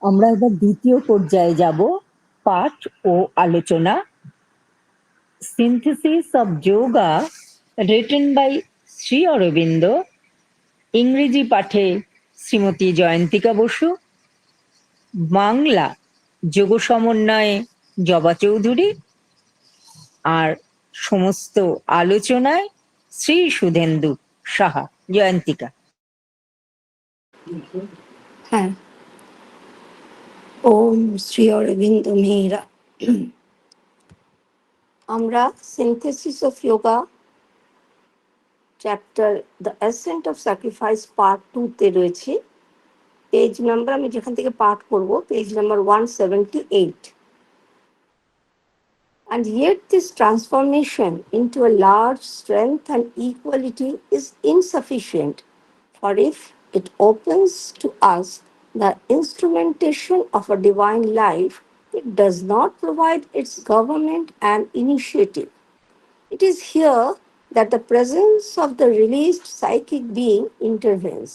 আমরা এবার দ্বিতীয় পর্যায়ে যাব, পাঠ ও আলোচনা। Synthesis of Yoga written by Shri Aurobindo. ইংরেজি পাঠে শ্রীমতী জয়ন্তিকা বসু, বাংলা যোগ সমন্বয়ে জবা চৌধুরী, আর সমস্ত আলোচনায় শ্রী সুধেন্দু সাহা। জয়ন্তিকা। হ্যাঁ, ওম শ্রী অরবিন্দ মেহরা। আমরা synthesis of yoga chapter the accent of sacrifice part 2 তে রয়েছি। পেজ নাম্বার আমি যেখান থেকে পাঠ করব, page number 178। And yet this transformation into a large strength and equality is insufficient, for if it opens to us the instrumentation of a divine life, it does not provide its government and initiative. It is here that the presence of the released psychic being intervenes.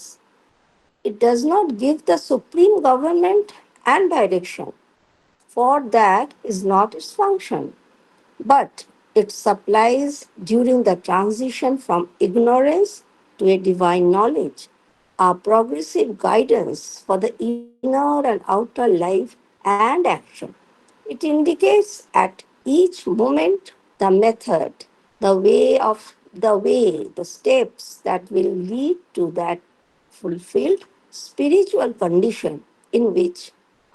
It does not give the supreme government and direction, for that is not its function, but it supplies during the transition from ignorance to a divine knowledge, a progressive guidance for the inner and outer life and action. It indicates at each moment the method, the steps that will lead to that fulfilled spiritual condition in which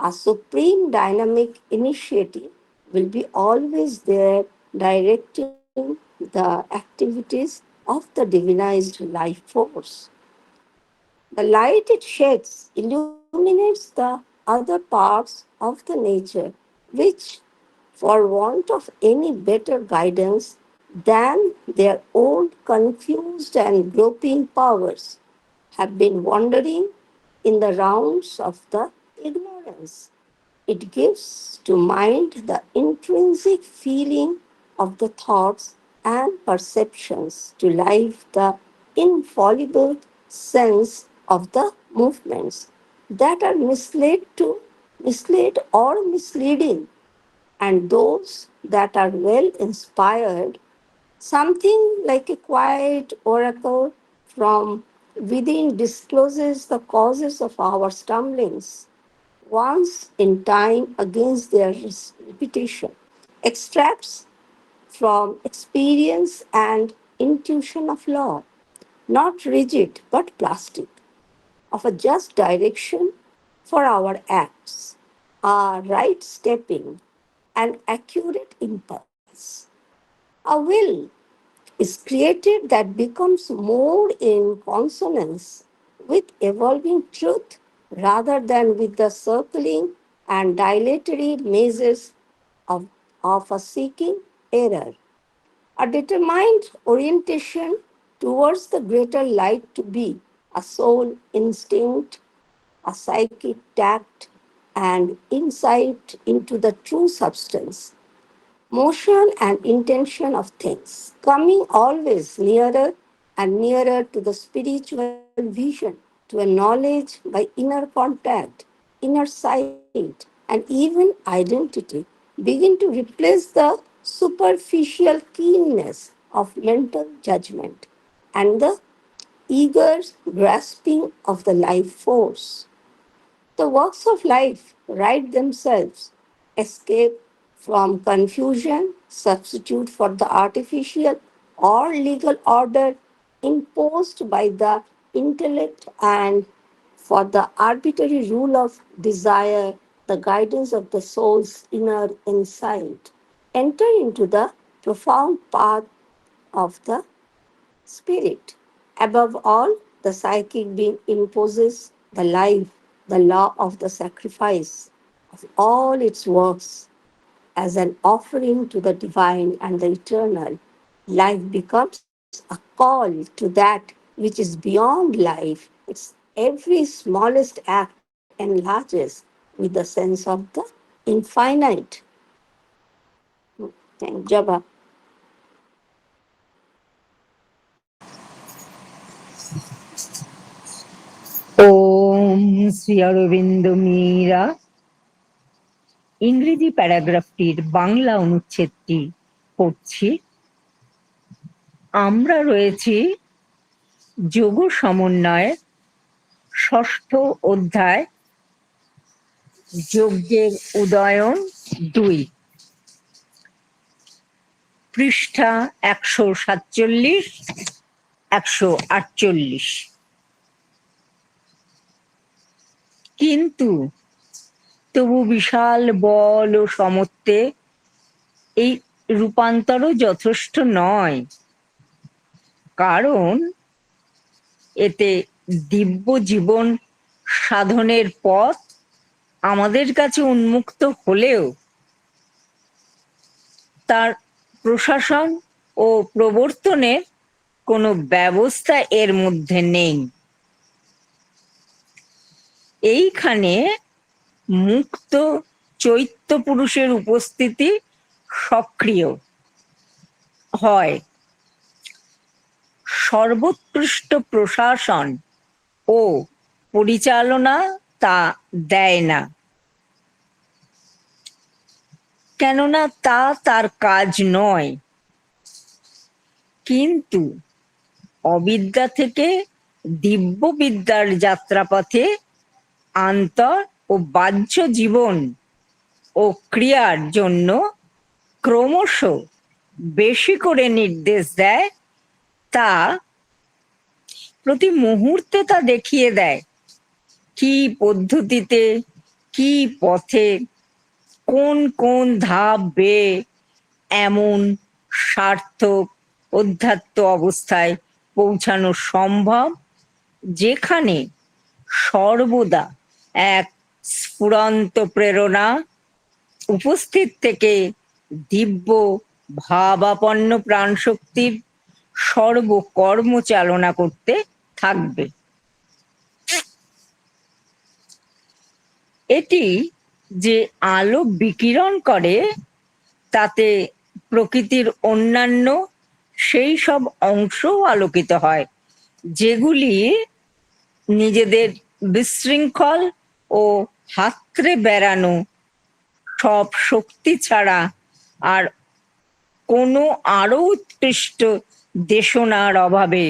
a supreme dynamic initiative will be always there directing the activities of the divinized life force. The light it sheds illuminates the other parts of the nature, which, for want of any better guidance than their old confused and groping powers, have been wandering in the rounds of the ignorance. It gives to mind the intrinsic feeling of the thoughts and perceptions, to life the infallible sense of the movements that are misled or misleading, and those that are well inspired, something like a quiet oracle from within discloses the causes of our stumblings once in time against their repetition, extracts from experience and intuition of law, not rigid but plastic, of a just direction for our acts, a right stepping, and accurate impulse. A will is created that becomes more in consonance with evolving truth rather than with the circling and dilatory mazes of, of a seeking error. A determined orientation towards the greater light to be a soul instinct, a psychic tact, and insight into the true substance, motion, and intention of things, coming always nearer and nearer to the spiritual vision, to a knowledge by inner contact, inner sight, and even identity, begin to replace the superficial keenness of mental judgment and the eager grasping of the life force. The works of life right themselves escape from confusion, substitute for the artificial or legal order imposed by the intellect, and for the arbitrary rule of desire, the guidance of the soul's inner insight. Enter into the profound path of the spirit. Above all, the psychic being imposes the life, the law of the sacrifice of all its works as an offering to the divine and the eternal. Life becomes a call to that which is beyond life. Its every smallest act enlarges with the sense of the infinite. Thank Jabba. Om Om Shri Aurobindo Meera. ইংরেজি প্যারাগ্রাফটির বাংলা অনুচ্ছেদটি পড়ছি। আমরা রয়েছি যোগ সমন্বয়ের ষষ্ঠ অধ্যায়, যজ্ঞের উদয়ন 2, পৃষ্ঠা 147, 148। কিন্তু তবু বিশাল বল ও সমত্বে এই রূপান্তরও যথেষ্ট নয়, কারণ এতে দিব্য জীবন সাধনের পথ আমাদের কাছে উন্মুক্ত হলেও তার প্রশাসন ও প্রবর্তনের কোনো ব্যবস্থা এর মধ্যে নেই। এইখানে মুক্ত চৈত্য পুরুষের উপস্থিতি সক্রিয় হয়, সর্বোৎকৃষ্ট প্রশাসন ও পরিচালনা তা দেয় না, কেননা তা তার কাজ নয়। কিন্তু অবিদ্যা থেকে দিব্য বিদ্যার যাত্রাপথে আন্তর ও বাহ্য জীবন ও ক্রিয়ার জন্য ক্রমশ বেশি করে নির্দেশ দেয়, তা প্রতি মুহূর্তে তা দেখিয়ে দেয় কি পদ্ধতিতে, কি পথে, কোন কোন ধাপ বেয়ে এমন সার্থক অধ্যাত্ম অবস্থায় পৌঁছানো সম্ভব, যেখানে সর্বদা এক স্ফুরন্ত প্রেরণা উপস্থিত থেকে দিব্য ভাবাপন্ন প্রাণশক্তির সর্বকর্ম চালনা করতে থাকবে। এটি যে আলো বিকিরণ করে, তাতে প্রকৃতির অন্যান্য সেই সব অংশও আলোকিত হয়, যেগুলি নিজেদের বিশৃঙ্খল ও হাতড়ে বেড়ানো সব শক্তি ছাড়া আর কোনো আরো উৎকৃষ্ট দেশনার অভাবে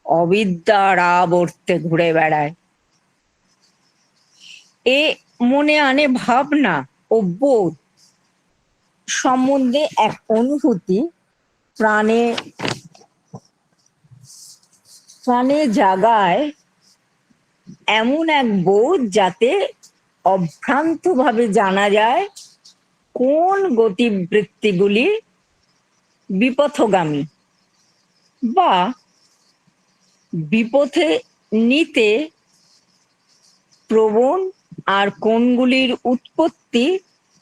অবিদ্যার আবর্তে ঘুরে বেড়ায়। এ মনে আনে ভাবনা ও বোধ সম্বন্ধে এক অনুভূতি প্রাণে প্রাণে জাগায়, এমন এক বোধ যাতে অভ্রান্তভাবে জানা যায় কোন গতিবৃত্তিগুলি বিপথগামী বা বিপথে নিতে প্রবণ, আর কোনগুলির উৎপত্তি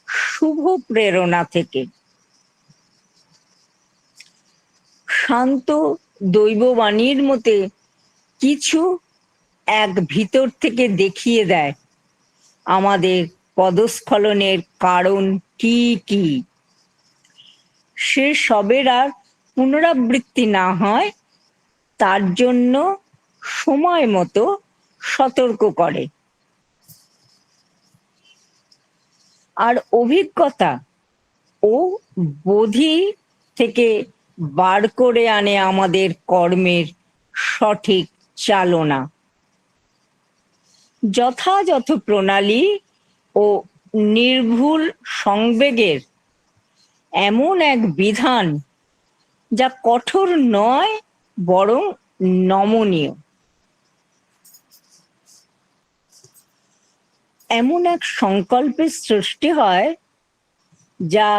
শুভ প্রেরণা থেকে। শান্ত দৈববাণীর মতে কিছু এক ভিতর থেকে দেখিয়ে দেয় আমাদের পদস্খলনের কারণ কি কি। সে সবের আর পুনরাবৃত্তি না হয়, তার জন্য সময় মতো সতর্ক করে, আর অভিজ্ঞতা ও বোধি থেকে বার করে আনে আমাদের কর্মের সঠিক চালনা। যথাযথ প্রণালী ও নির্ভুল সংবেগের এমন এক বিধান, যা কঠোর নয় বরং নমনীয়। এমন এক সংকল্পের সৃষ্টি হয়, যা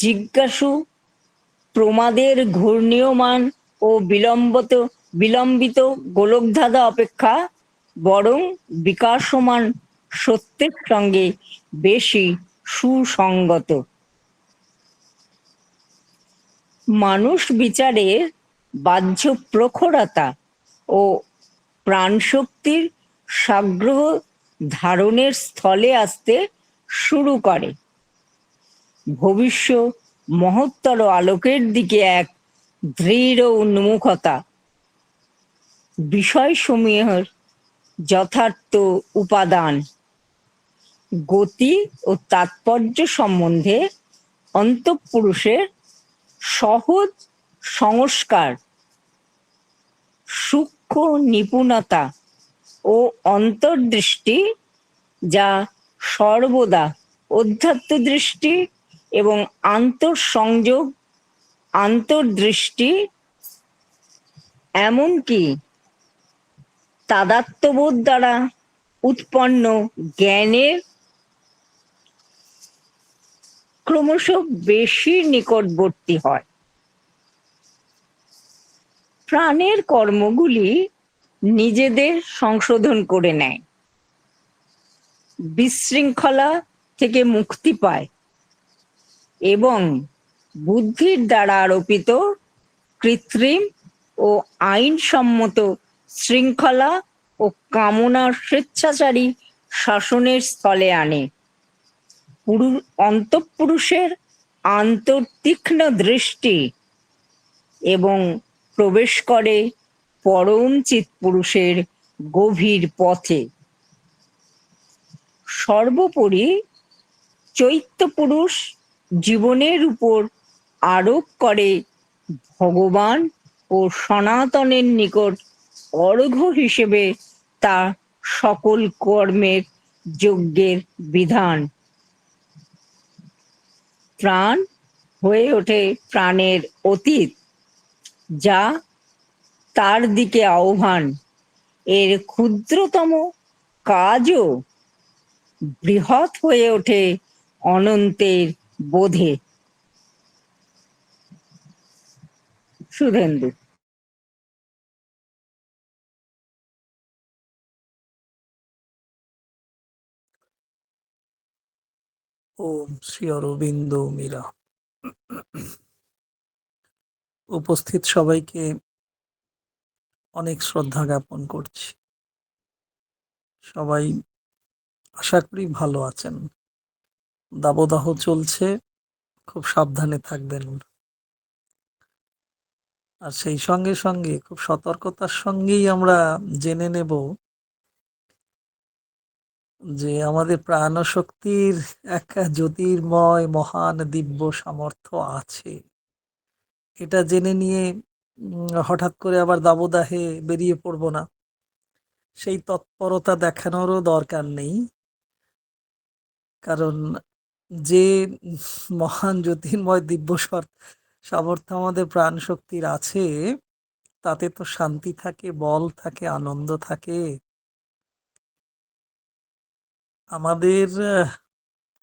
জিজ্ঞাসু প্রমাদের ঘূর্ণীয়মান ও বিলম্বিত গোলকধাঁধা অপেক্ষা বরং বিকাশমান সত্যের সঙ্গে বেশি সুসঙ্গত। মানুষ বিচারের বাহ্য প্রখরতা ও প্রাণশক্তির সাগ্রহ ধারণের স্থলে আসতে শুরু করে, ভবিষ্য মহত্তর আলোকের দিকে এক দৃঢ় উন্মুখতা, বিষয়সমূহের যথার্থ উপাদান, গতি ও তাৎপর্য সম্বন্ধে অন্তঃপুরুষের সহজ সংস্কার, সূক্ষ্ম নিপুণতা ও অন্তর্দৃষ্টি, যা সর্বদা অধ্যাত্মদৃষ্টি এবং আন্তঃসংযোগ, আন্তর্দৃষ্টি, এমনকি তাদাত্ম্যবোধ দ্বারা উৎপন্ন জ্ঞানের ক্রমশ বেশি নিকটবর্তী হয়। প্রাণের কর্মগুলি নিজেদের সংশোধন করে নেয়, বিশৃঙ্খলা থেকে মুক্তি পায় এবং বুদ্ধির দ্বারা আরোপিত কৃত্রিম ও আইনসম্মত শৃঙ্খলা ও কামনার স্বেচ্ছাচারী শাসনের স্থলে আনে। অন্তঃপুরুষের আন্তর্তীক্ষ্ণ দৃষ্টি এবং প্রবেশ করে পরম চিৎপুরুষের গভীর পথে। সর্বোপরি চৈত্যপুরুষ জীবনের উপর আরোপ করে ভগবান ও সনাতনের নিকট অর্ঘ্য হিসেবে তার সকল কর্মের যজ্ঞের বিধান। প্রাণ হয়ে ওঠে প্রাণের অতীত, যা তার দিকে আহ্বান। এর ক্ষুদ্রতম কাজও বৃহৎ হয়ে ওঠে অনন্তের বোধে। সুধেন্দু। ওম শ্রী অরবিন্দ মীরা। উপস্থিত সবাইকে অনেক শ্রদ্ধা জ্ঞাপন করছি। সবাই আশা করি ভালো আছেন। দাবদাহ চলছে, খুব সাবধানে থাকবেন। আর সেই সঙ্গে সঙ্গে খুব সতর্কতার সঙ্গেই আমরা জেনে নেব যে আমাদের প্রাণশক্তির এক জ্যোতির্ময় মহান দিব্য সামর্থ্য আছে। এটা জেনে নিয়ে হঠাৎ করে আবার দাবদাহে বেরিয়ে পড়ব না, সেই তৎপরতা দেখানোরও দরকার নেই। কারণ যে মহান জ্যোতির্ময় দিব্য সামর্থ্য আমাদের প্রাণ শক্তির আছে, তাতে তো শান্তি থাকে, বল থাকে, আনন্দ থাকে। আমাদের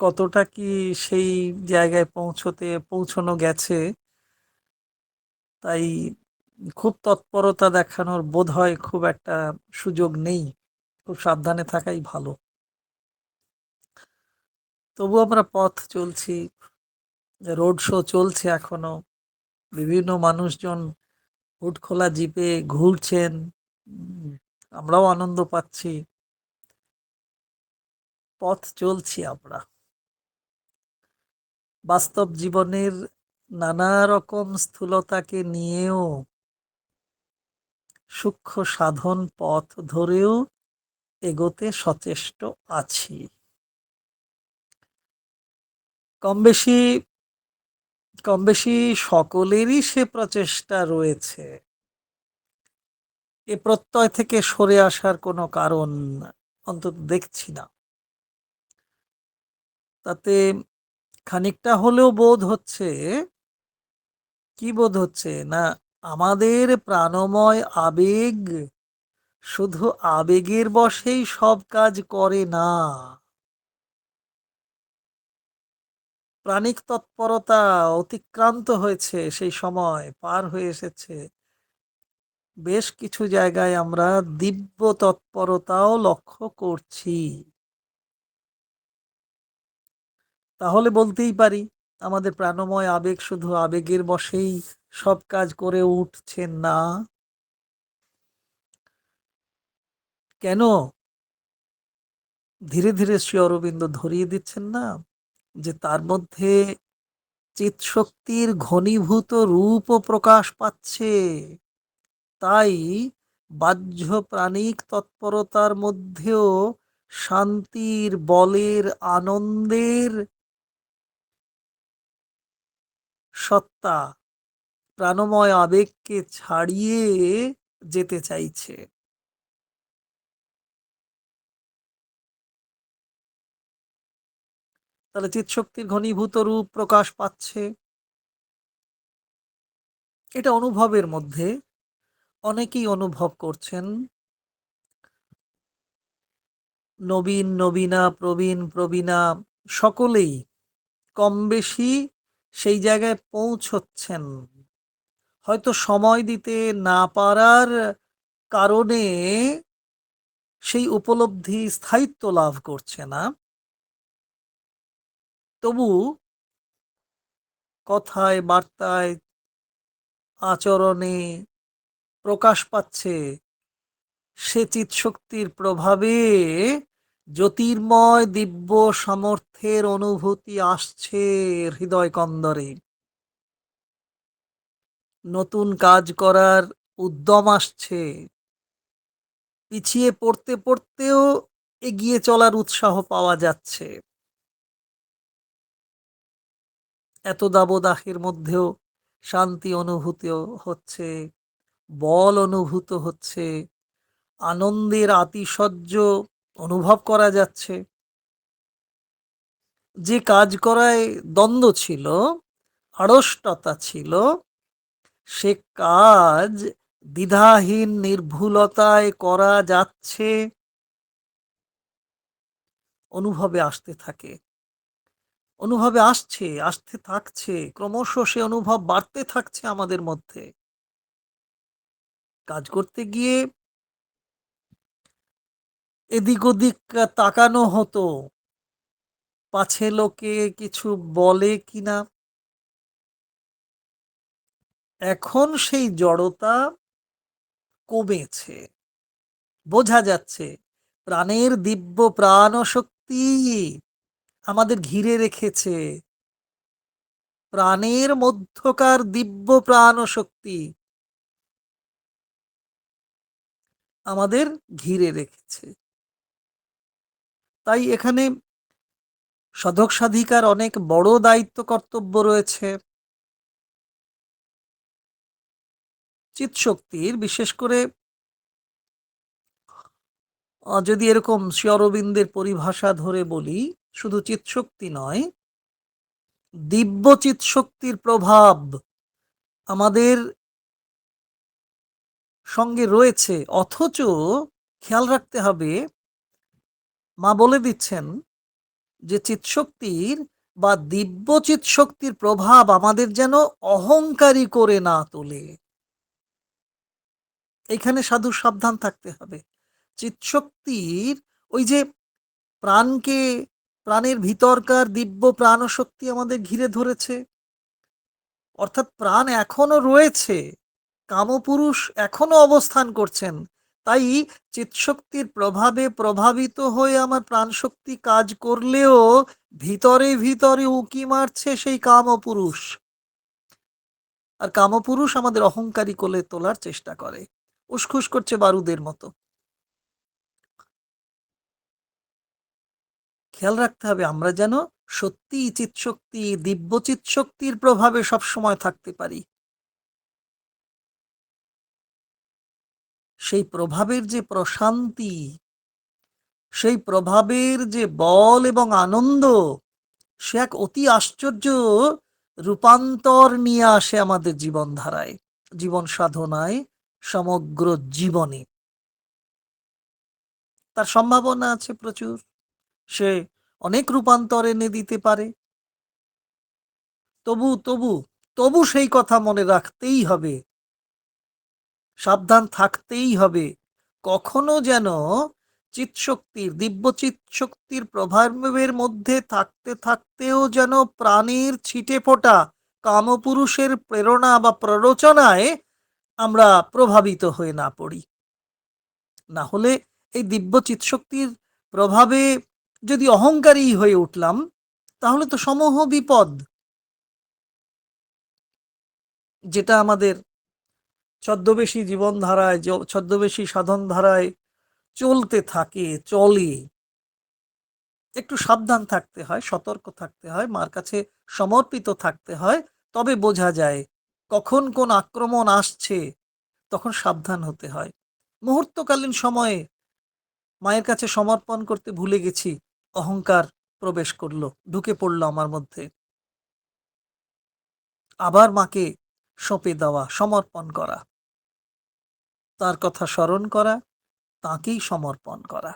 কতটা কি সেই জায়গায় পৌঁছানো গেছে, তাই খুব তৎপরতা দেখানোর বোধ হয় খুব একটা সুযোগ নেই। খুব সাবধানে থাকাই ভালো। তবু আমরা পথ চলছি, রোড শো চলছে এখনো, বিভিন্ন মানুষজন হুড খোলা জিপে ঘুরছেন, আমরাও আনন্দ পাচ্ছি। পথ চলছি আমরা। বাস্তব জীবনের নানা রকম স্থূলতাকে নিয়েও সূক্ষ্ম সাধন পথ ধরেও এগোতে সচেষ্ট আছি। কম বেশি সকলেরই সে প্রচেষ্টা রয়েছে। এ প্রত্যয় থেকে সরে আসার কোনো কারণ অন্তত দেখছি না। তাতে খানিকটা হলেও বোধ হচ্ছে, কি বোধ হচ্ছে না, আমাদের প্রাণময় আবেগ শুধু আবেগের বশেই সব কাজ করে না। প্রাণিক তৎপরতা অতিক্রান্ত হয়েছে, সেই সময় পার হয়ে এসেছে। বেশ কিছু জায়গায় আমরা দিব্য তৎপরতাও লক্ষ্য করছি। তাহলে বলতেই পারি আমাদের প্রাণময় আবেগ শুধু আবেগের বশেই সব কাজ করে উঠছে না। কেন? ধীরে ধীরে শ্রী অরবিন্দ ধরিয়ে দিচ্ছেন না যে তার মধ্যে চিৎশক্তির ঘনীভূত রূপও প্রকাশ পাচ্ছে। তাই বাহ্য প্রাণিক তৎপরতার মধ্যেও শান্তির, বলের, আনন্দের সত্তা, প্রাণময় আবেগকে ছাড়িয়ে যেতে চাইছে। তাহলে চিৎশক্তির ঘনীভূত রূপ প্রকাশ পাচ্ছে। এটা অনুভবের মধ্যে অনেকেই অনুভব করছেন। নবীন, নবীনা, প্রবীণ, প্রবীণা সকলেই কম বেশি সেই জায়গায় পৌঁছচ্ছেন। হয়তো সময় দিতে না পারার কারণে সেই উপলব্ধি স্থায়িত্ব লাভ করছে না। তবু কথায়, বার্তায়, আচরণে প্রকাশ পাচ্ছে সে চিৎশক্তির প্রভাবে জ্যোতির্ময় দিব্য সামর্থ্যের অনুভূতি আসছে হৃদয় কন্দরে। নতুন কাজ করার উদ্যম আসছে। পিছিয়ে পড়তে পড়তেও এগিয়ে চলার উৎসাহ পাওয়া যাচ্ছে। এত দাবদাহের মধ্যেও শান্তি অনুভূত হচ্ছে, বল অনুভূত হচ্ছে, আনন্দের আতিশয্য অনুভব করা যাচ্ছে। যে কাজ করায় দ্বন্দ্ব ছিল, আড়ষ্টতা ছিল, সে কাজ দ্বিধাহীন নির্ভুলতায় করা যাচ্ছে, অনুভবে আসতে থাকে। অনুভবে আসছে, আসতে থাকছে, ক্রমশ সে অনুভব বাড়তে থাকছে আমাদের মধ্যে। কাজ করতে গিয়ে এদিক ওদিক তাকানো হতো, পাছে লোকে কিছু বলে কিনা। এখন সেই জড়তা কমেছে, বোঝা যাচ্ছে প্রাণের দিব্য প্রাণ শক্তি আমাদের ঘিরে রেখেছে। প্রাণের মধ্যকার দিব্য প্রাণ শক্তি আমাদের ঘিরে রেখেছে। তাই এখানে সাধক সাধিকার অনেক বড় দায়িত্ব কর্তব্য রয়েছে। চিৎশক্তির বিশেষ করে যদি এরকম শ্রী অরবিন্দের পরিভাষা ধরে বলি, শুধু চিৎশক্তি নয়, দিব্য চিৎশক্তির প্রভাব আমাদের সঙ্গে রয়েছে। অথচ খেয়াল রাখতে হবে, মা বলে দিচ্ছেন যে চিৎশক্তির বা দিব্য চিৎশক্তির প্রভাব আমাদের যেন অহংকারী করে না তোলে। এখানে সাধু সাবধান থাকতে হবে। চিৎশক্তির ওই যে প্রাণকে, প্রাণের ভিতরকার দিব্য প্রাণশক্তি আমাদের ঘিরে ধরেছে, অর্থাৎ প্রাণ এখনো রয়েছে, কামপুরুষ এখনো অবস্থান করছেন। তাই চিৎশক্তির প্রভাবে প্রভাবিত হয়ে আমার প্রাণশক্তি কাজ করলেও ভিতরে ভিতরে উঁকি মারছে সেই কামপুরুষ। আর কামপুরুষ আমাদের অহংকারী করে তোলার চেষ্টা করে, উসখুস করছে বারুদের মতো। খেয়াল রাখতে হবে আমরা যেন সত্যি চিৎশক্তি, দিব্য চিৎশক্তির প্রভাবে সবসময় থাকতে পারি। সেই প্রভাবের যে প্রশান্তি, সেই প্রভাবের যে বল এবং আনন্দ, সে এক অতি আশ্চর্য রূপান্তর নিয়ে আসে আমাদের জীবনধারায়, জীবন সাধনায়, সমগ্র জীবনে। তার সম্ভাবনা আছে প্রচুর। সে অনেক রূপান্তর এনে দিতে পারে। তবু তবু তবু সেই কথা মনে রাখতেই হবে, সাবধান থাকতেই হবে, কখনো যেন চিৎশক্তির, দিব্য চিৎশক্তির প্রভাবের মধ্যে থাকতে থাকতেও যেন প্রাণের ছিটে ফোটা কামপুরুষের প্রেরণা বা প্ররোচনায় আমরা প্রভাবিত হয়ে না পড়ি। না হলে এই দিব্য চিৎশক্তির প্রভাবে যদি অহংকারী হয়ে উঠলাম, তাহলে তো সমূহ বিপদ। যেটা আমাদের ছদ্মবেশী জীবনধারায়, ছদ্মবেশী সাধন ধারায় চলতে থাকে, চলে, একটু সাবধান থাকতে হয়, সতর্ক থাকতে হয়, মার কাছে সমর্পিত থাকতে হয়। তবে বোঝা যায় কখন কোন আক্রমণ আসছে, তখন সাবধান হতে হয়। মুহূর্তকালীন সময়ে মায়ের কাছে সমর্পণ করতে ভুলে গেছি, অহংকার প্রবেশ করলো, ঢুকে পড়লো আমার মধ্যে। আবার মাকে সঁপে দেওয়া, সমর্পণ করা, তার কথা স্মরণ করা, তাকেই সমর্পণ করা।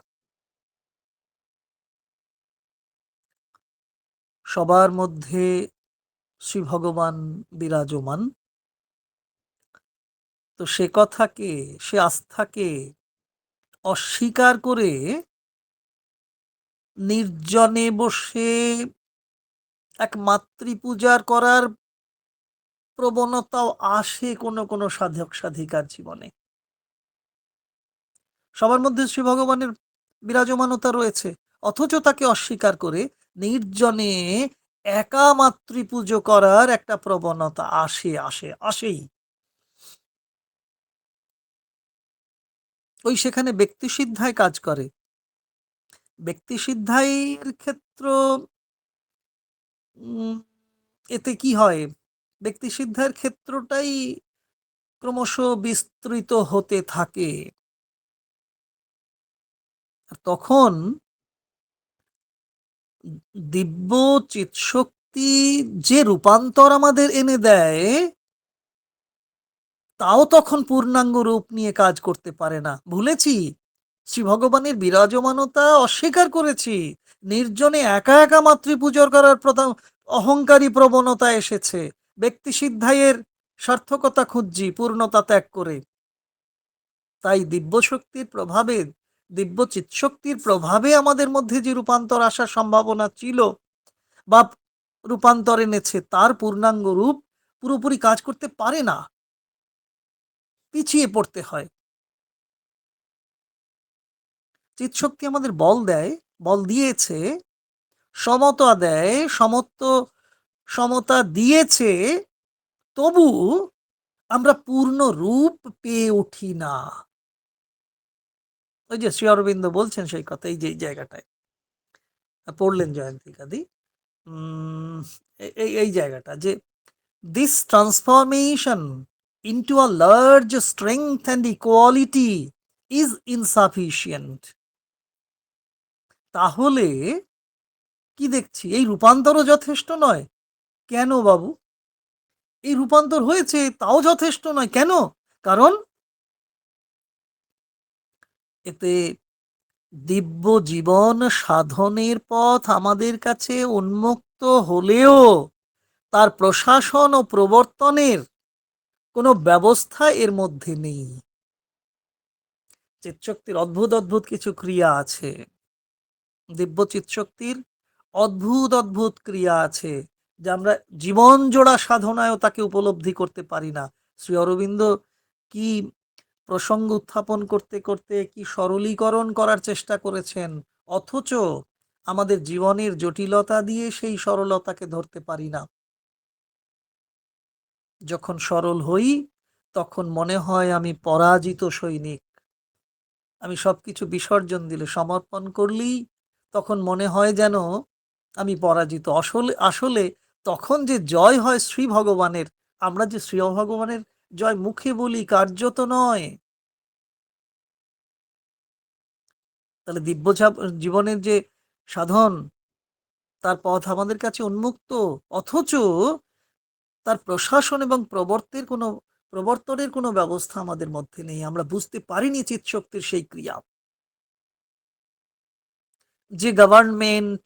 সবার মধ্যে শ্রী ভগবান বিরাজমান। তো সে কথাকে, সে আস্থাকে অস্বীকার করে নির্জনে বসে এক মাতৃপূজার করার প্রবণতাও আসে কোনো কোনো সাধক সাধিকার জীবনে। সবার মধ্যে শ্রী ভগবানের বিরাজমানতা রয়েছে, অথচ তাকে অস্বীকার করে নির্জনে একা মাতৃপুজো করার একটা প্রবণতা আসেই। ওই সেখানে ব্যক্তি সিদ্ধায় কাজ করে। ব্যক্তি সিদ্ধাইয়ের ক্ষেত্র এতে কি হয়, ব্যক্তি সিদ্ধার ক্ষেত্রটাই ক্রমশ বিস্তৃত হতে থাকে। তখন দিব্য চিৎশক্তি যে রূপান্তর আমাদের এনে দেয়, তাও তখন পূর্ণাঙ্গ রূপ নিয়ে কাজ করতে পারে না। ভুলেছি, শ্রী ভগবানের বিরাজমানতা অস্বীকার করেছি, নির্জনে একা একা মাতৃপূজা করার অহংকারী প্রবণতা এসেছে। ব্যক্তি সিদ্ধাইয়ের সার্থকতা খুঁজছি পূর্ণতা ত্যাগ করে। তাই দিব্য শক্তির প্রভাবে, দিব্য চিৎশক্তির প্রভাবে আমাদের মধ্যে যে রূপান্তর আসার সম্ভাবনা ছিল বা রূপান্তর এনেছে, তার পূর্ণাঙ্গ রূপ পুরোপুরি কাজ করতে পারে না, পিছিয়ে পড়তে হয়। চিৎশক্তি আমাদের বল দেয়, বল দিয়েছে, সমতা দেয়, সমতা দিয়েছে, তবু আমরা পূর্ণ রূপ পেয়ে উঠি না। ওই যে শ্রী অরবিন্দ বলছেন সেই কথা, এই যে এই জায়গাটায় পড়লেন জয়ন্তিকাদি, এই জায়গাটা যে this transformation into a large strength and equality is insufficient. তাহলে কি দেখছি, এই রূপান্তরও যথেষ্ট নয়। কেন বাবু? এই রূপান্তর হয়েছে, তাও যথেষ্ট নয় কেন? কারণ এতে দিব্য জীবন সাধনের পথ আমাদের কাছে উন্মুক্ত হলেও তার প্রশাসন ও প্রবর্তনের কোনো ব্যবস্থা এর মধ্যে নেই। চিৎশক্তির অদ্ভুত অদ্ভুত কিছু ক্রিয়া আছে, দিব্য চিৎশক্তির অদ্ভুত অদ্ভুত ক্রিয়া আছে, যা আমরা জীবন জোড়া সাধনায়ও তাকে উপলব্ধি করতে পারি না। শ্রী অরবিন্দ কি প্রসঙ্গ উত্থাপন করতে করতে কি সরলীকরণ করার চেষ্টা করেছেন, অথচ আমাদের জীবনের জটিলতা দিয়ে সেই সরলতাকে ধরতে পারি না। যখন সরল হই, তখন মনে হয় আমি পরাজিত সৈনিক। আমি সবকিছু বিসর্জন দিলে, সমর্পণ করলেই তখন মনে হয় যেন আমি পরাজিত। আসলে আসলে তখন যে জয় হয় শ্রী ভগবানের, আমরা যে শ্রী ভগবানের জয় মুখে বলি, কার্যত নয়। তাহলে দিব্য জীবনের যে সাধন, তার পথ আমাদের কাছে উন্মুক্ত, অথচ তার প্রশাসন এবং প্রবর্তনের কোনো ব্যবস্থা আমাদের মধ্যে নেই। আমরা বুঝতে পারিনি চিৎশক্তির সেই ক্রিয়া। যে গভর্নমেন্ট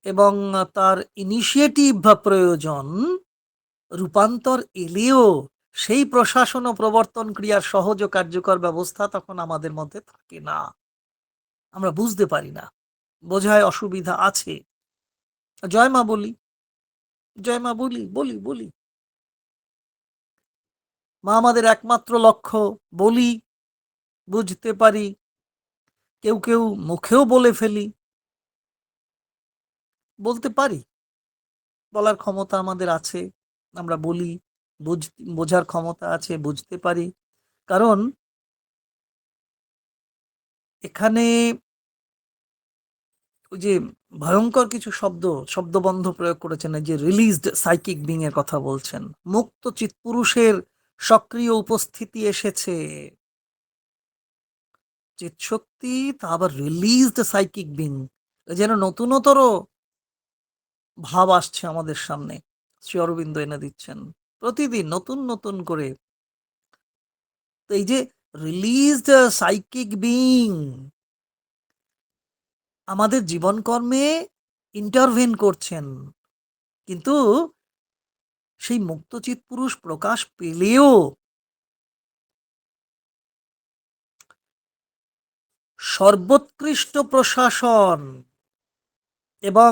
এবং তার ইনিশিয়েটিভ বা প্রয়োজন, রূপান্তর এলেও সেই প্রশাসন ও প্রবর্তন ক্রিয়ার সহজ ও কার্যকর ব্যবস্থা তখন আমাদের মধ্যে থাকে না। আমরা বুঝতে পারি না, বোঝায় অসুবিধা আছে। জয় মা বলি, জয় মা বলি বলি বলি, মা আমাদের একমাত্র লক্ষ্য, বলি, বুঝতে পারি, কেউ কেউ মুখেও বলে ফেলি, বলতে পারি, বলার ক্ষমতা আমাদের আছে, আমরা বলি। বোঝার ক্ষমতা আছে, বুঝতে পারি। কারণ এখানে ওই যে ভয়ঙ্কর কিছু শব্দবন্ধ প্রয়োগ করেছেন, এই যে রিলিজড সাইকিক বিং এর কথা বলছেন, মুক্ত চিৎপুরুষের সক্রিয় উপস্থিতি এসেছে। চিৎশক্তি, তা আবার রিলিজড সাইকিক বিং, যেন নতুনতর ভাব আসছে আমাদের সামনে। শ্রী অরবিন্দ এনে দিচ্ছেন প্রতিদিন নতুন নতুন করে। তো এই যে রিলিজড সাইকিক বিং আমাদের জীবনকর্মে ইন্টারভেন করছেন, কিন্তু সেই মুক্তচিৎ পুরুষ প্রকাশ পেলেও সর্বোৎকৃষ্ট প্রশাসন এবং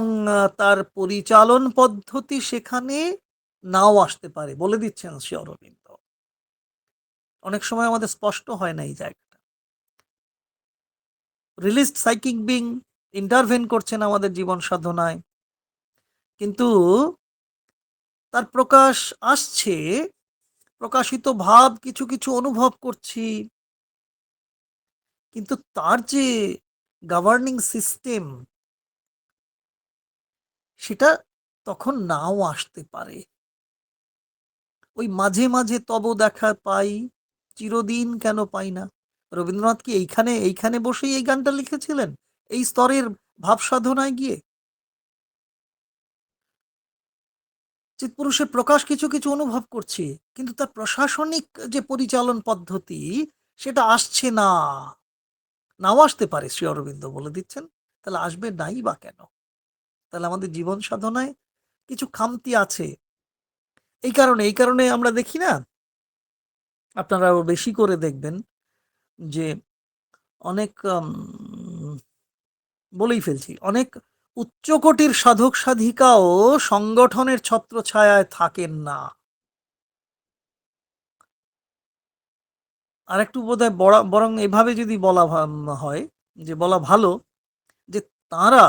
তার পরিচালন পদ্ধতি সেখানে নাও আসতে পারে, বলে দিচ্ছেন শ্রী অরবিন্দ। অনেক সময় আমাদের স্পষ্ট হয় না এই জায়গাটা। রিলিজড সাইকিক বিং ইন্টারভেন করছেন আমাদের জীবন সাধনায়, কিন্তু তার প্রকাশ আসছে, প্রকাশিত ভাব কিছু কিছু অনুভব করছি, কিন্তু তার যে গভর্নিং সিস্টেম সেটা তখন নাও আসতে পারে। ওই মাঝে মাঝে তব দেখা পাই, চিরদিন কেন পাই না। রবীন্দ্রনাথ কি এইখানে এইখানে বসেই এই গানটা লিখেছিলেন, এই স্তরের ভাব সাধনায় গিয়ে? চিৎপুরুষের প্রকাশ কিছু কিছু অনুভব করছি, কিন্তু তার প্রশাসনিক যে পরিচালন পদ্ধতি সেটা আসছে না। নাও আসতে পারে, শ্রী অরবিন্দ বলে দিচ্ছেন। তাহলে আসবে নাই বা কেন? তাহলে আমাদের জীবন সাধনায় কিছু খামতি আছে। এই কারণে আমরা দেখি না, আপনারা আরো বেশি করে দেখবেন যে অনেক বলেই ফেলছি, অনেক উচ্চকোটির সাধক সাধিকাও সংগঠনের ছত্রছায়ায় থাকেন না। আর একটু বোধহয় বরং এভাবে যদি বলা হয়, যে বলা ভালো, যে তারা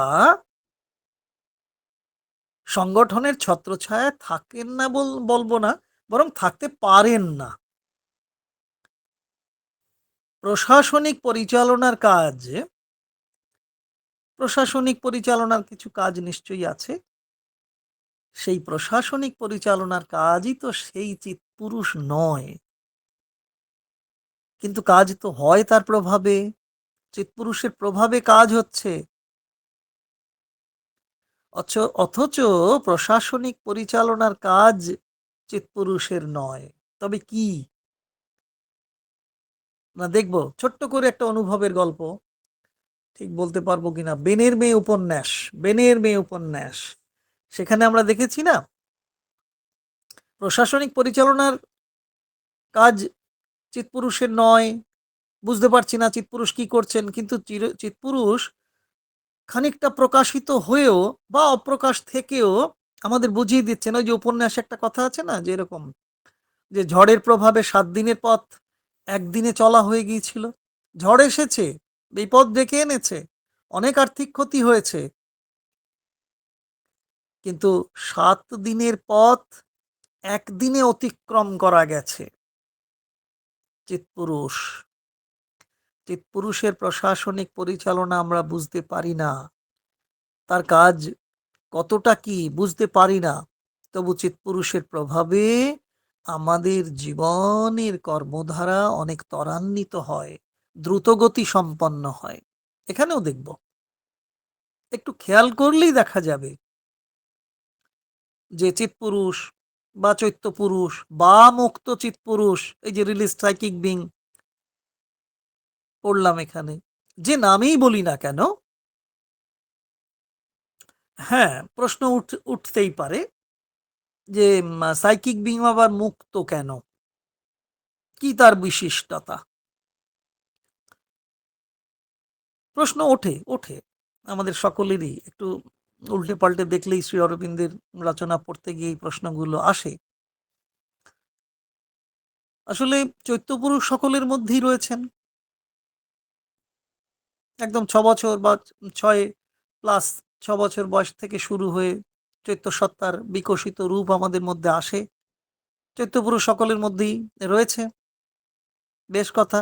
সংগঠনের ছত্রছায়ায় থাকেন না বলবো না, বরং থাকতে পারেন না। প্রশাসনিক পরিচালনার কাজ, প্রশাসনিক পরিচালনার কিছু কাজ নিশ্চয়ই আছে। সেই প্রশাসনিক পরিচালনার কাজই তো সেই চিৎপুরুষ নয়, কিন্তু কাজ তো হয় তার প্রভাবে, চিৎপুরুষের প্রভাবে কাজ হচ্ছে। অথচ প্রশাসনিক পরিচালনার কাজ চিৎপুরুষের নয়। তবে কি না, দেখবো ছোট্ট করে একটা অনুভবের গল্প, ঠিক বলতে পারবো কিনা। বেনের মেয়ে উপন্যাস, সেখানে আমরা দেখেছি না, প্রশাসনিক পরিচালনার কাজ চিৎপুরুষের নয়, বুঝতে পারছি না চিৎপুরুষ কি করছেন, কিন্তু চিৎপুরুষ খানিকটা প্রকাশিত হয়েও বা অপ্রকাশ থেকেও আমাদের বুঝিয়ে দিচ্ছেন। ওই যে উপন্যাসে একটা কথা আছে না, যে এরকম, যে ঝড়ের প্রভাবে 7 দিনের পথ একদিনে চলা হয়ে গিয়েছিল। ঝড় এসেছে, বিপদ ডেকে এনেছে, অনেক আর্থিক ক্ষতি হয়েছে, কিন্তু 7 দিনের পথ একদিনে অতিক্রম করা গেছে। চিৎপুরুষ, চিৎপুরুষের প্রশাসনিক পরিচালনা আমরা বুঝতে পারি না, তার কাজ কতটা কি বুঝতে পারি না, তবু চিৎপুরুষের প্রভাবে আমাদের জীবনের কর্মধারা অনেক ত্বরান্বিত হয়, দ্রুতগতি সম্পন্ন হয়। এখানেও দেখব, একটু খেয়াল করলেই দেখা যাবে যে চিৎপুরুষ বা চৈত্যপুরুষ বা মুক্ত চিৎপুরুষ, এই যে রিলিজ সাইকিক বিং পড়লাম এখানে, যে নামেই বলি না কেন, হ্যাঁ প্রশ্ন উঠতেই পারে যে সাইকিক বিং আবার মুক্ত কেন, কি তার বিশিষ্টতা? প্রশ্ন ওঠে ওঠে আমাদের সকলেরই। একটু উল্টে পাল্টে দেখলেই শ্রী অরবিন্দের রচনা পড়তে গিয়ে এই প্রশ্নগুলো আসে। আসলে চৈত্যপুরুষ সকলের মধ্যেই রয়েছেন। একদম 6 বছর বা 6+ 6 বছর বয়স থেকে শুরু হয়ে চৈত্য সত্তার বিকশিত রূপ আমাদের মধ্যে আসে। চৈত্যপুরুষ সকলের মধ্যেই রয়েছে, বেশ কথা।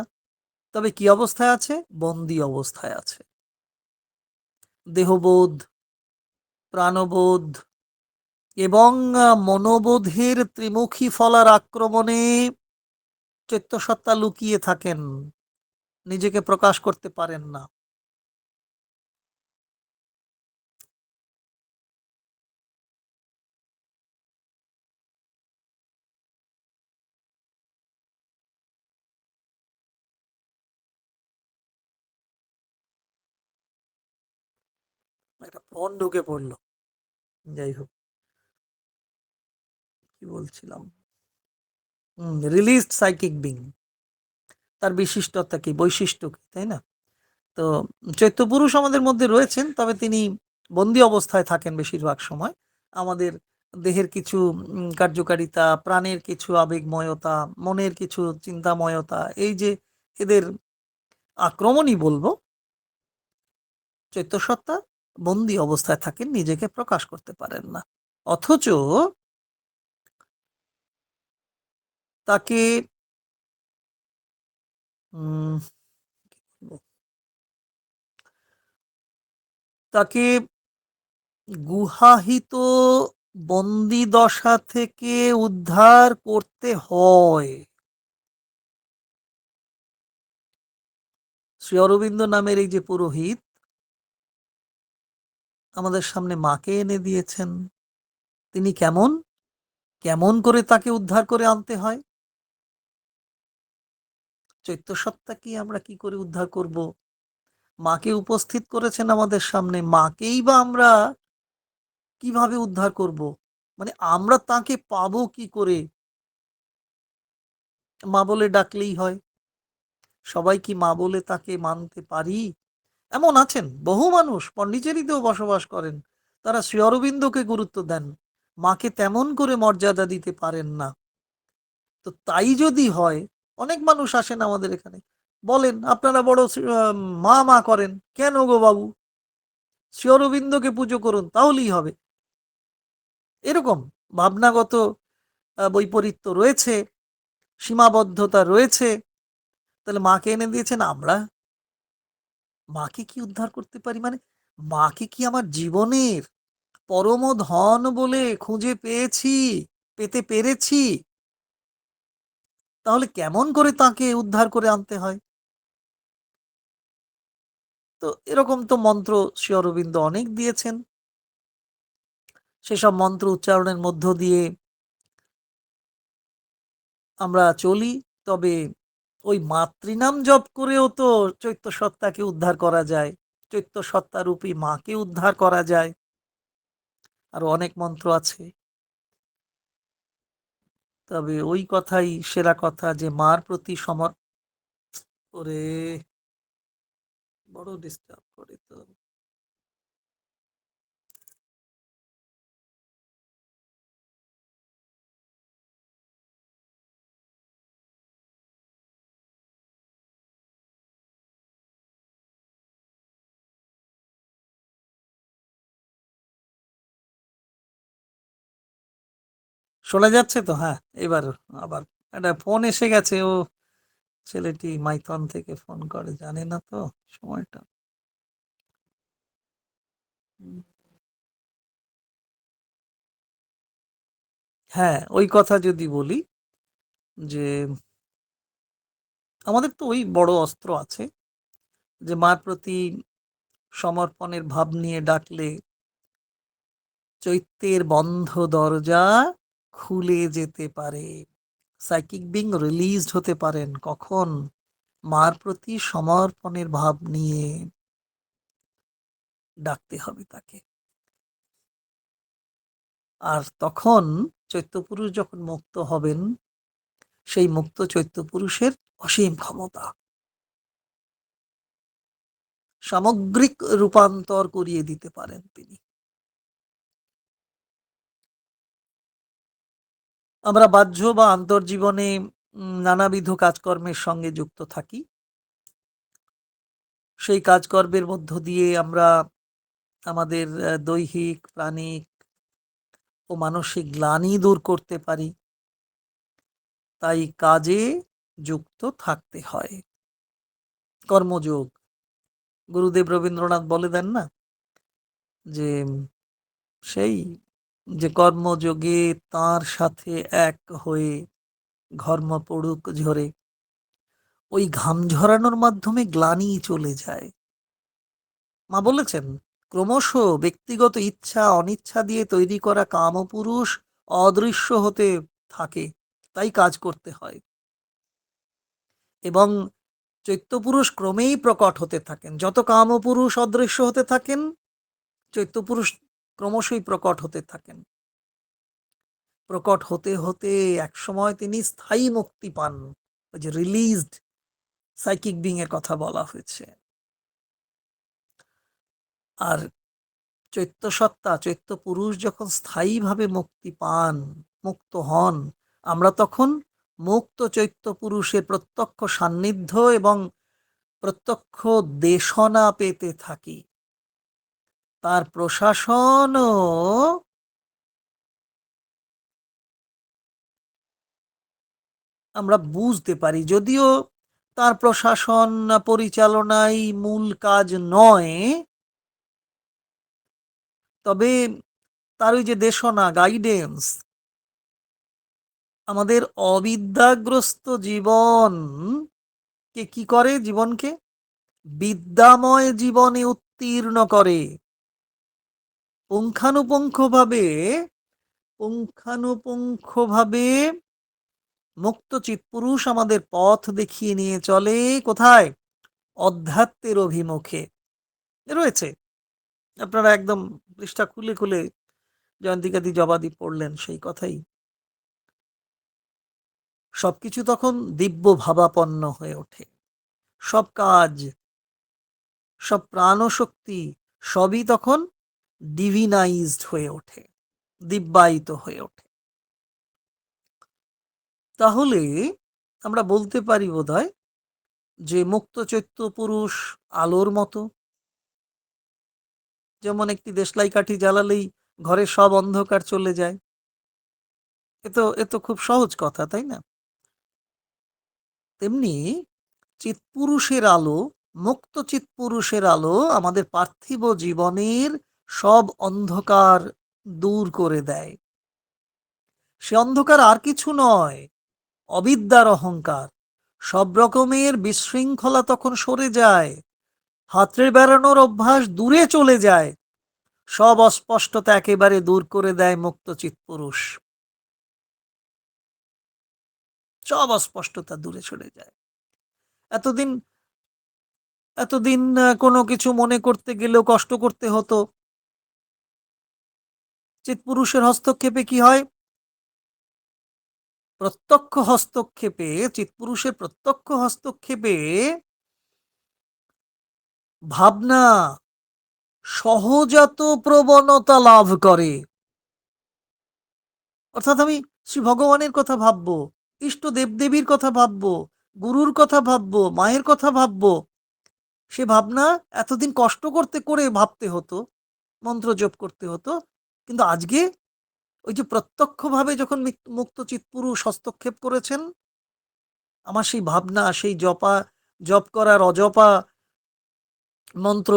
তবে কি অবস্থায় আছে? বন্দী অবস্থায় আছে। দেহবোধ, প্রাণবোধ এবং মনোবোধের ত্রিমুখী ফলার আক্রমণে চৈত্যসত্তা লুকিয়ে থাকেন, নিজেকে প্রকাশ করতে পারেন না। একটা ফোন ঢুকে পড়লো, যাই হোক, কি বলছিলাম? রিলিজড সাইকিক বিং, তার বিশিষ্টতা কি, বৈশিষ্ট্য কি, তাই না? তো চৈত্যপুরুষ আমাদের মধ্যে রয়েছেন, তবে তিনি বন্দি অবস্থায় থাকেন বেশিরভাগ সময়। আমাদের দেহের কিছু কার্যকারিতা, প্রাণের কিছু আবেগময়তা, মনের কিছু চিন্তাময়তা, এই যে এদের আক্রমণই বলবো, চৈত্যসত্তা বন্দি অবস্থায় থাকেন, নিজেকে প্রকাশ করতে পারেন না। অথচ তাকে তাকে গুহাহিত বন্দি দশা থেকে উদ্ধার করতে হয়। শ্রী অরবিন্দ নামের এই যে পুরোহিত আমাদের সামনে মাকে এনে দিয়েছেন, তিনি কেমন কেমন করে তাকে উদ্ধার করে আনতে হয়? চৈত্যসত্তা কি আমরা কি করে উদ্ধার করব? মাকে উপস্থিত করেছেন আমাদের সামনে, মাকেই বা আমরা কিভাবে উদ্ধার করব? মানে আমরা তাকে পাবো কি করে? মা বলে ডাকলেই হয়? সবাই কি মা বলে তাকে মানতে পারি? এমন আছেন বহু মানুষ, পন্ডিচেরিতেও বসবাস করেন, তারা শ্রী অরবিন্দকে গুরুত্ব দেন, মাকে তেমন করে মর্যাদা দিতে পারেন না। তো তাই যদি হয়, অনেক মানুষ আসেন আমাদের এখানে, বলেন আপনারা বড় মা মা করেন কেন গো বাবু, শ্রী অরবিন্দকে পুজো করুন তাহলেই হবে। এরকম ভাবনাগত বৈপরীত্য রয়েছে, সীমাবদ্ধতা রয়েছে। তাহলে মাকে এনে দিয়েছেন, আমরা মাকে কি উদ্ধার করতে পারি? মানে মাকে কি আমার জীবনের পরম ধন বলে খুঁজে পেতে পেরেছি? তাহলে কেমন করে তাকে উদ্ধার করে আনতে হয়? তো এরকম তো মন্ত্র শ্রী অরবিন্দ অনেক দিয়েছেন, সেসব মন্ত্র উচ্চারণের মধ্য দিয়ে আমরা চলি। তবে ওই মাতৃনাম জপ করেও তো চৈত্য সত্তাকে উদ্ধার করা যায়, চৈত্য সত্তারূপী মাকে উদ্ধার করা যায়। আরো অনেক মন্ত্র আছে। তবে ওই কথাই সেরা কথা, যে মার প্রতি করে বড় ডিস্টার্ব করে তো। শোনা যাচ্ছে তো? হ্যাঁ, এবার আবার একটা ফোন এসে গেছে। ও ছেলেটি মাইথন থেকে ফোন করে, জানে না তো সময়টা। হ্যাঁ, ওই কথা যদি বলি, যে আমাদের তো ওই বড় অস্ত্র আছে, যে মার প্রতি সমর্পণের ভাব নিয়ে ডাকলে চৈত্যের বন্ধ দরজা খুলে যেতে পারে। সাইকিক বিং রিলিজড হতে পারেন কখন? মার প্রতি সমর্পণের ভাব নিয়ে ডাকতে হবে তাকে। আর তখন চৈত্যপুরুষ যখন মুক্ত হবেন, সেই মুক্ত চৈত্যপুরুষের অসীম ক্ষমতা, সামগ্রিক রূপান্তর করিয়ে দিতে পারেন তিনি। আমরা বাহ্য বা আন্তর্জীবনে নানাবিধ কাজকর্মের সঙ্গে যুক্ত থাকি। সেই কাজকর্মের মধ্য দিয়ে আমরা আমাদের দৈহিক, প্রাণিক ও মানসিক গ্লানি দূর করতে পারি। তাই কাজে যুক্ত থাকতে হয়। কর্মযোগ গুরুদেব রবীন্দ্রনাথ বলে দেন না যে সেই যে কর্মযোগে তার সাথে এক হয়ে ঘর্ম পড়ুক ঝরে, ওই ঘাম ঝরানোর মাধ্যমে গ্লানি চলে যায়। মা বলেছেন ক্রমশ ব্যক্তিগত ইচ্ছা অনিচ্ছা দিয়ে তৈরি করা কামপুরুষ অদৃশ্য হতে থাকে, তাই কাজ করতে হয়। এবং চৈত্যপুরুষ ক্রমেই প্রকট হতে থাকেন। যত কামপুরুষ অদৃশ্য হতে থাকেন, চৈত্যপুরুষ ক্রমশই প্রকট হতে থাকেন। প্রকট হতে হতে একসময় তিনি স্থায়ী মুক্তি পান। ওই যে রিলিজড সাইকিক বিং এর কথা বলা হয়েছে। আর চৈত্য সত্তা চৈত্য পুরুষ যখন স্থায়ীভাবে মুক্তি পান, মুক্ত হন, আমরা তখন মুক্ত চৈত্য পুরুষের প্রত্যক্ষ সান্নিধ্য এবং প্রত্যক্ষ দেশনা পেতে থাকি। তার প্রশাসনও আমরা বুঝতে পারি, যদিও তার প্রশাসন পরিচালনাই মূল কাজ নয়, তবে তার ওই যে দেশনা গাইডেন্স আমাদের অবিদ্যাগ্রস্ত জীবন কে কি করে, জীবনকে বিদ্যাময় জীবনে উত্তীর্ণ করে। পুঙ্খানুপুঙ্খভাবে পুঙ্খানুপুঙ্খভাবে মুক্ত চিৎপুরুষ আমাদের পথ দেখিয়ে নিয়ে চলে কোথায়? অধ্যাত্মের অভিমুখে। রয়েছে, আপনারা একদম পৃষ্ঠা খুলে খুলে জয়ন্তিকাদি জবাদি পড়লেন সেই কথাই। সবকিছু তখন দিব্য ভাবাপন্ন হয়ে ওঠে। সব কাজ, সব প্রাণশক্তি সবই তখন ডিভিনাইজড হয়ে ওঠে, দিব্যায়িত হয়ে ওঠে। তাহলে আমরা বলতে পারি বোধহয় যে মুক্ত চৈত্য পুরুষ আলোর মতো। যেমন একটি দেশলাই কাঠি জ্বালালেই ঘরে সব অন্ধকার চলে যায়। এ তো খুব সহজ কথা, তাই না? তেমনি চিৎপুরুষের আলো, মুক্ত চিৎপুরুষের আলো আমাদের পার্থিব জীবনের সব অন্ধকার দূর করে দেয়। সে অন্ধকার আর কিছু নয়, অবিদ্যার অহংকার। সব রকমের বিশৃঙ্খলা তখন সরে যায়, হাতড়ে বেড়ানোর অভ্যাস দূরে চলে যায়, সব অস্পষ্টতা একেবারে দূর করে দেয় মুক্ত চিৎপুরুষ। সব অস্পষ্টতা দূরে চলে যায়। এতদিন এতদিন কোনো কিছু মনে করতে গেলেও কষ্ট করতে হতো। চিৎপুরুষের হস্তক্ষেপে কি হয়? প্রত্যক্ষ হস্তক্ষেপে, চিৎপুরুষের প্রত্যক্ষ হস্তক্ষেপে ভাবনা সহজাত প্রবণতা লাভ করে। অর্থাৎ আমি শ্রী ভগবানের কথা ভাববো, ইষ্ট দেবদেবীর কথা ভাববো, গুরুর কথা ভাববো, মায়ের কথা ভাববো। সে ভাবনা এতদিন কষ্ট করতে করে ভাবতে হতো, মন্ত্র জপ করতে হতো, কিন্তু আজকে ওই যে প্রত্যক্ষভাবে যখন মুক্ত চিৎপুরুষ হস্তক্ষেপ করেছেন, আমার সেই ভাবনা, সেই জপ করার অজপা মন্ত্র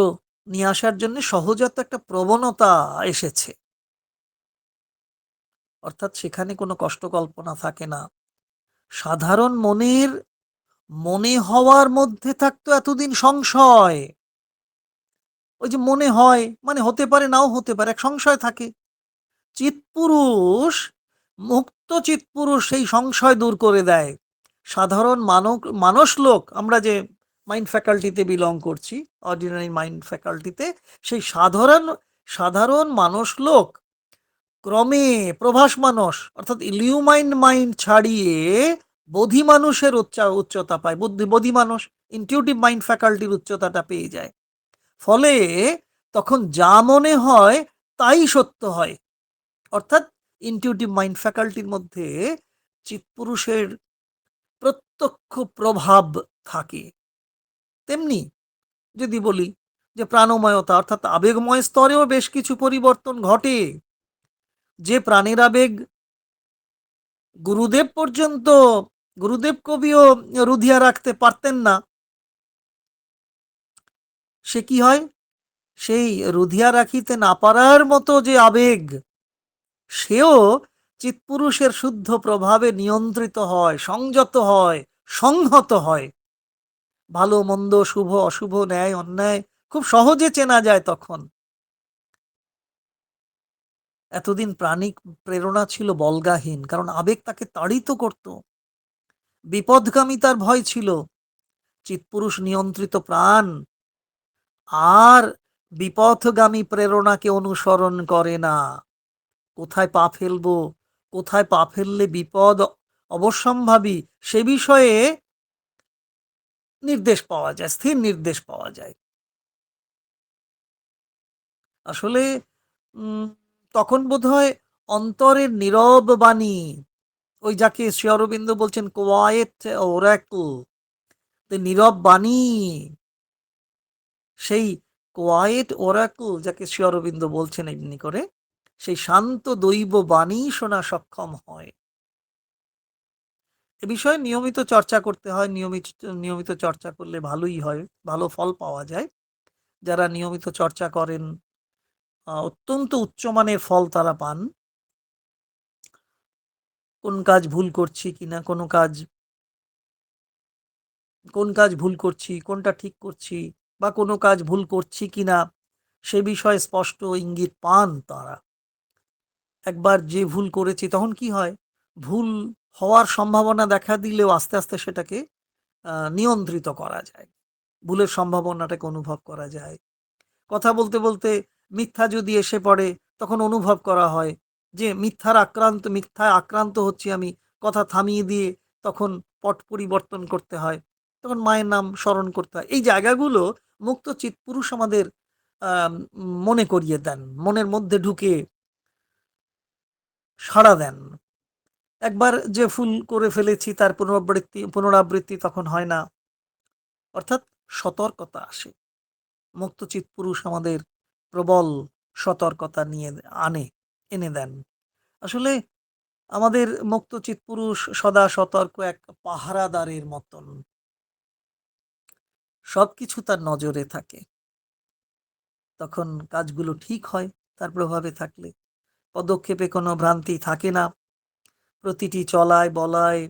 নিয়ে আসার জন্য সহজাত একটা প্রবণতা এসেছে। অর্থাৎ সেখানে কোনো কষ্ট কল্পনা থাকে না। সাধারণ মনের মনে হওয়ার মধ্যে থাকতো এতদিন সংশয়। ওই যে মনে হয় মানে হতে পারে নাও হতে পারে, এক সংশয় থাকে। চিৎপুরুষ, মুক্ত চিৎপুরুষ সেই সংশয় দূর করে দেয়। সাধারণ মানুষ লোক, আমরা যে মাইন্ড ফ্যাকাল্টিতে বিলং করছি, অর্ডিনারি মাইন্ড ফ্যাকাল্টিতে, সেই সাধারণ মানুষ লোক ক্রমে প্রভাস মানুষ অর্থাৎ ইলিউমাইন্ড মাইন্ড ছাড়িয়ে বোধি মানুষের উচ্চতা পায়। বোধি মানুষ ইনটিউটিভ মাইন্ড ফ্যাকাল্টির উচ্চতাটা পেয়ে যায়। ফলে তখন যা মনে হয় তাই সত্য হয়। অর্থাৎ ইনটিউটিভ মাইন্ড ফ্যাকাল্টির মধ্যে চিৎপুরুষের প্রত্যক্ষ প্রভাব থাকে। তেমনি যদি বলি যে প্রাণময়তা অর্থাৎ আবেগময় স্তরেও বেশ কিছু পরিবর্তন ঘটে। যে প্রাণের আবেগ গুরুদেব পর্যন্ত, গুরুদেব কবিও রুধিয়া রাখতে পারতেন না। সে কি হয়, সেই রুধিয়া রাখিতে না পারার মতো যে আবেগ, সেও চিৎপুরুষের শুদ্ধ প্রভাবে নিয়ন্ত্রিত হয়, সংযত হয়, সংহত হয়। ভালো মন্দ, শুভ অশুভ, ন্যায় অন্যায় খুব সহজে চেনা যায় তখন। এতদিন প্রাণিক প্রেরণা ছিল বল্গাহীন, কারণ আবেগ তাকে তাড়িত করত। বিপদগামিতার ভয় ছিল। চিৎপুরুষ নিয়ন্ত্রিত প্রাণ আর বিপথগামী প্রেরণাকে অনুসরণ করে না। কোথায় পা ফেলবো, কোথায় পা ফেললে বিপদ অবশ্যম্ভাবী, সে বিষয়ে নির্দেশ পাওয়া যায়, স্থির নির্দেশ পাওয়া যায়। আসলে তখন বোধহয় অন্তরের নীরব বাণী, ওই যাকে শ্রী অরবিন্দ বলছেন কোয়াইট ওরাকল, নীরব বাণী, সেই কোয়াইট ওরাকল যাকে শ্রী অরবিন্দ বলছেন এমনি করে, সেই শান্ত দৈব বাণী শোনা সক্ষম হয়। এ বিষয়ে নিয়মিত চর্চা করতে হয়। নিয়মিত চর্চা করলে ভালোই হয়, ভালো ফল পাওয়া যায়। যারা নিয়মিত চর্চা করেন অত্যন্ত উচ্চমানের ফল তারা পান। কোন কাজ ভুল করছি কিনা, কোন কাজ ভুল করছি, কোনটা ঠিক করছি, বা কোনো কাজ ভুল করছি কিনা সে বিষয়ে স্পষ্ট ইঙ্গিত পান তারা। একবার যে ভুল করেছি, তখন কি হয়, ভুল হওয়ার সম্ভাবনা দেখা দিলেও আস্তে আস্তে সেটাকে নিয়ন্ত্রিত করা যায়, ভুলের সম্ভাবনাটাকে অনুভব করা যায়। কথা বলতে বলতে মিথ্যা যদি এসে পড়ে, তখন অনুভব করা হয় যে মিথ্যায় আক্রান্ত হচ্ছি আমি, কথা থামিয়ে দিয়ে তখন পট পরিবর্তন করতে হয়, তখন মায়ের নাম স্মরণ করতে হয়। এই জায়গাগুলো মুক্ত চিৎপুরুষ আমাদের মনে করিয়ে দেন, মনের মধ্যে ঢুকে সাড়া দেন। একবার যে ভুল করে ফেলেছি তার পুনরাবৃত্তি তখন হয় না, অর্থাৎ সতর্কতা আসে। মুক্ত চিৎপুরুষ আমাদের প্রবল সতর্কতা এনে দেন। আসলে আমাদের মুক্ত চিৎপুরুষ সদা সতর্ক, এক পাহারাদারের মতন, সবকিছু তার নজরে থাকে। তখন কাজগুলো ঠিক হয় তার প্রভাবে থাকলে, পদক্ষেপে কোনো ভ্রান্তি থাকে না, প্রতিটি চলায় বলায়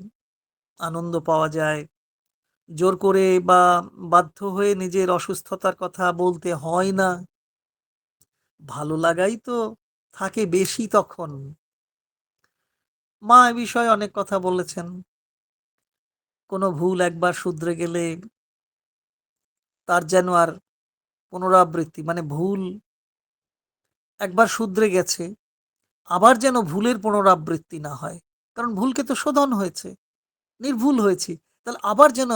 আনন্দ পাওয়া যায়। জোর করে বা বাধ্য হয়ে নিজের অসুস্থতার কথা বলতে হয় না, ভালো লাগাই তো থাকে বেশি তখন। মা এ বিষয়ে অনেক কথা বলেছেন। কোনো ভুল একবার শুধরে গেলে তার যেন আর পুনরাবৃত্তি, মানে ভুল একবার শুধরে গেছে, আবার যেন ভুলের পুনরাবৃত্তি না হয়। কারণ ভুলকে তো শোধন হয়েছে, নির্ভুল হয়েছি, তাহলে আবার যেন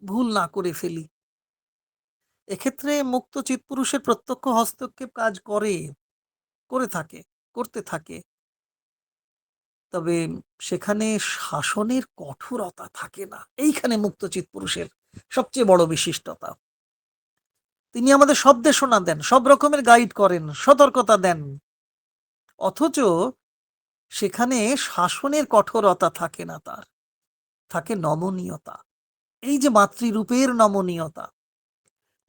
ভুল না করে ফেলি। এক্ষেত্রে মুক্ত চিৎপুরুষের প্রত্যক্ষ হস্তক্ষেপ কাজ করতে থাকে। তবে সেখানে শাসনের কঠোরতা থাকে না। এইখানে মুক্ত চিৎপুরুষের সবচেয়ে বড় বিশিষ্টতা। তিনি আমাদের শব্দে দেন, সব রকমের গাইড করেন, সতর্কতা দেন, অথচ সেখানে শাসনের কঠোরতা থাকে না, তার থাকে নমনীয়তা। এই যে মাতৃরূপের নমনীয়তা,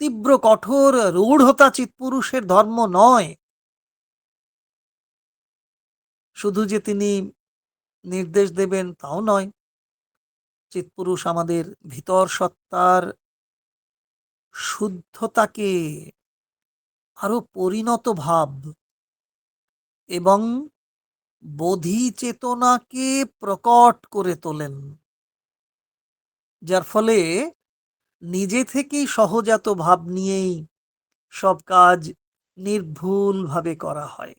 তীব্র কঠোর রূঢ়তা চিৎপুরুষের ধর্ম নয়। শুধু যে তিনি নির্দেশ দেবেন তাও নয়, চিৎপুরুষ আমাদের ভিতর সত্তার শুদ্ধতাকে আরো পরিণত ভাব এবং বোধি চেতনাকে প্রকট করে তোলেন, যার ফলে নিজে থেকেই সহজাত ভাব নিয়েই সব কাজ নির্ভুলভাবে করা হয়।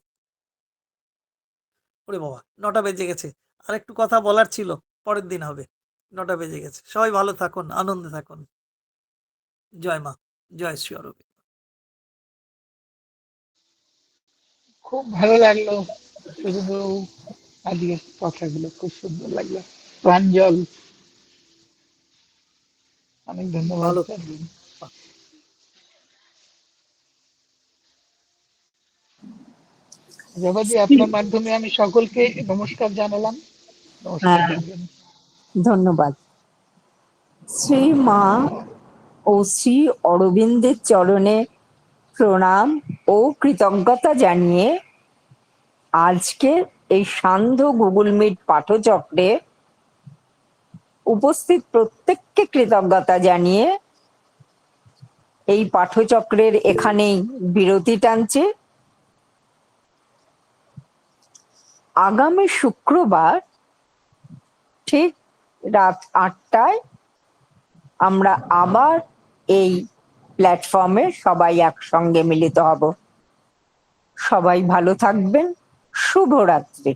ওরে বাবা, ৯টা বেজে গেছে, আর একটু কথা বলার ছিল, পরের দিন হবে। ৯টা বেজে গেছে। সবাই ভালো থাকুন, আনন্দে থাকুন। জয় মা, জয় শ্রী অরবিন্দ। খুব ভালো লাগলো সুজয়বাবু, আজকের কথাগুলো খুব সুন্দর লাগলো, প্রাঞ্জল। অনেক ধন্যবাদ ভালো স্যার। জবাজি, আপনার মাধ্যমে আমি সকলকে নমস্কার জানালাম। নমস্কার হ্যাঁ, দিদিমণি। ধন্যবাদ। শ্রী মা ও শ্রী অরবিন্দের চরণে প্রণাম ও কৃতজ্ঞতা জানিয়ে আজকে এই সান্ধ্য গুগল মিট পাঠচক্রে উপস্থিত প্রত্যেককে কৃতজ্ঞতা জানিয়ে এই পাঠচক্রের এখানেই বিরতি টানছে। আগামী শুক্রবার ঠিক রাত ৮টায় আমরা আবার এই প্ল্যাটফর্মে সবাই একসঙ্গে মিলিত হব। সবাই ভালো থাকবেন। শুভরাত্রি।